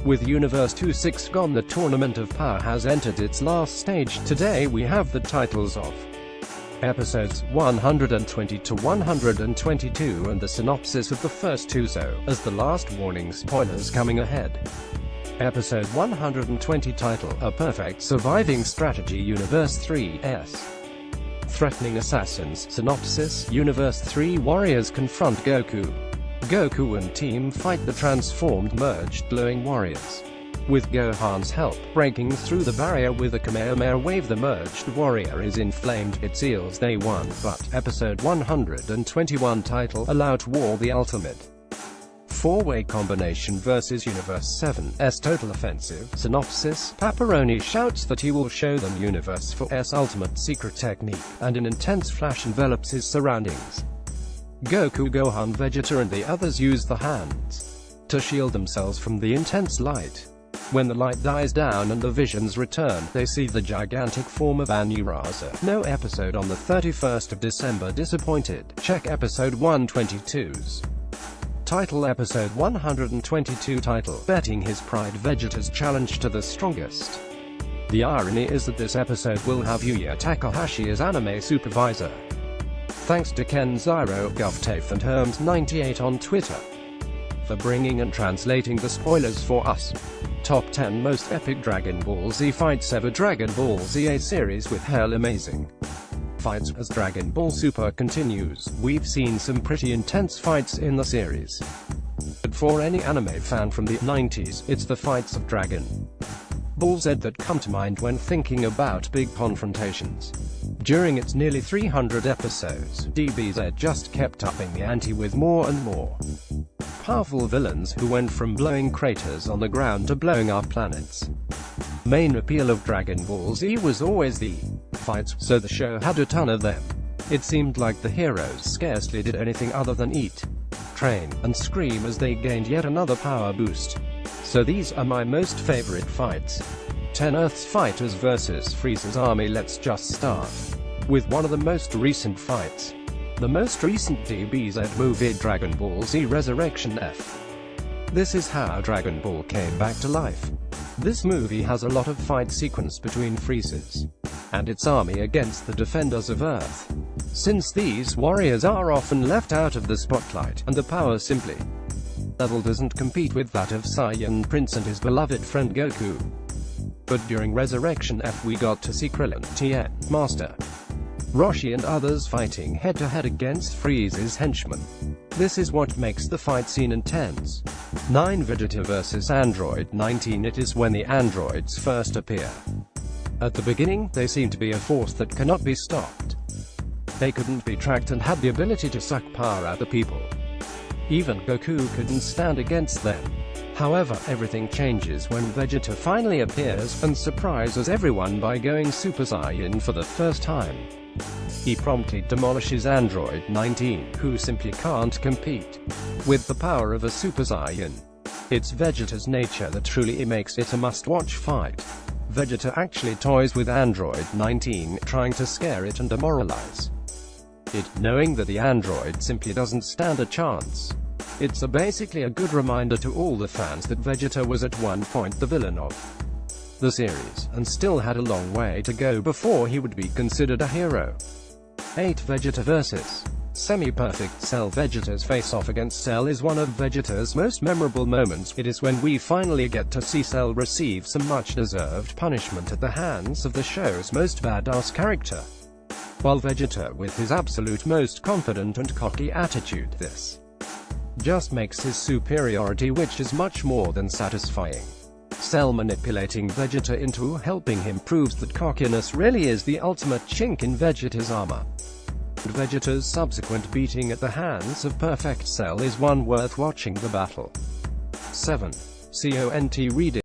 With Universe 2-6 gone, the Tournament of Power has entered its last stage. Today we have the titles of Episodes 120 to 122 and the synopsis of the first two, so, as the last warning, spoilers coming ahead. Episode 120 title, A Perfect Surviving Strategy, Universe 3's Threatening Assassins. Synopsis: Universe 3 warriors confront Goku. Goku and team fight the transformed merged glowing warriors. With Gohan's help, breaking through the barrier with a Kamehameha wave, the merged warrior is inflamed. It seals they won, but Episode 121 title, Allowed War, the ultimate four-way combination versus Universe 7's total offensive. Synopsis: Pepperoni shouts that he will show them Universe 4's ultimate secret technique, and an intense flash envelops his surroundings. Goku, Gohan, Vegeta and the others use the hands to shield themselves from the intense light. When the light dies down and the visions return, they see the gigantic form of Anuraza. No episode on the 31st of December disappointed. Check Episode 122's title. Episode 122 title, Betting His Pride, Vegeta's challenge to the strongest. The irony is that this episode will have Yuya Takahashi as anime supervisor. Thanks to Ken Zero, GovTafe and Herms98 on Twitter for bringing and translating the spoilers for us. Top 10 Most Epic Dragon Ball Z Fights Ever. Dragon Ball Z, a series with hell amazing fights. As Dragon Ball Super continues, we've seen some pretty intense fights in the series. But for any anime fan from the 90s, it's the fights of Dragon Ball Z that come to mind when thinking about big confrontations. During its nearly 300 episodes, DBZ just kept upping the ante with more and more powerful villains, who went from blowing craters on the ground to blowing up planets. Main appeal of Dragon Ball Z was always the fights, so the show had a ton of them. It seemed like the heroes scarcely did anything other than eat, train, and scream as they gained yet another power boost. So these are my most favorite fights. 10 Earth's fighters versus Frieza's army. Let's just start with one of the most recent fights. The most recent DBZ movie, Dragon Ball Z Resurrection F. This is how Dragon Ball came back to life. This movie has a lot of fight sequence between Frieza's and its army against the Defenders of Earth. Since these warriors are often left out of the spotlight, and the power simply level doesn't compete with that of Saiyan Prince and his beloved friend Goku. But during Resurrection F we got to see Krillin, Tien, Master Roshi and others fighting head-to-head against Frieza's henchmen. This is what makes the fight scene intense. 9 Vegeta vs Android 19. It is when the androids first appear. At the beginning, they seem to be a force that cannot be stopped. They couldn't be tracked and had the ability to suck power out of people. Even Goku couldn't stand against them. However, everything changes when Vegeta finally appears, and surprises everyone by going Super Saiyan for the first time. He promptly demolishes Android 19, who simply can't compete with the power of a Super Saiyan. It's Vegeta's nature that truly makes it a must-watch fight. Vegeta actually toys with Android 19, trying to scare it and demoralize it, knowing that the android simply doesn't stand a chance. It's basically a good reminder to all the fans that Vegeta was at one point the villain of the series, and still had a long way to go before he would be considered a hero. 8 Vegeta vs. Semi-Perfect Cell. Vegeta's face-off against Cell is one of Vegeta's most memorable moments. It is when we finally get to see Cell receive some much-deserved punishment at the hands of the show's most badass character. While Vegeta with his absolute most confident and cocky attitude, this just makes his superiority, which is much more than satisfying. Cell manipulating Vegeta into helping him proves that cockiness really is the ultimate chink in Vegeta's armor. Vegeta's subsequent beating at the hands of Perfect Cell is one worth watching. The battle. 7. CONT reading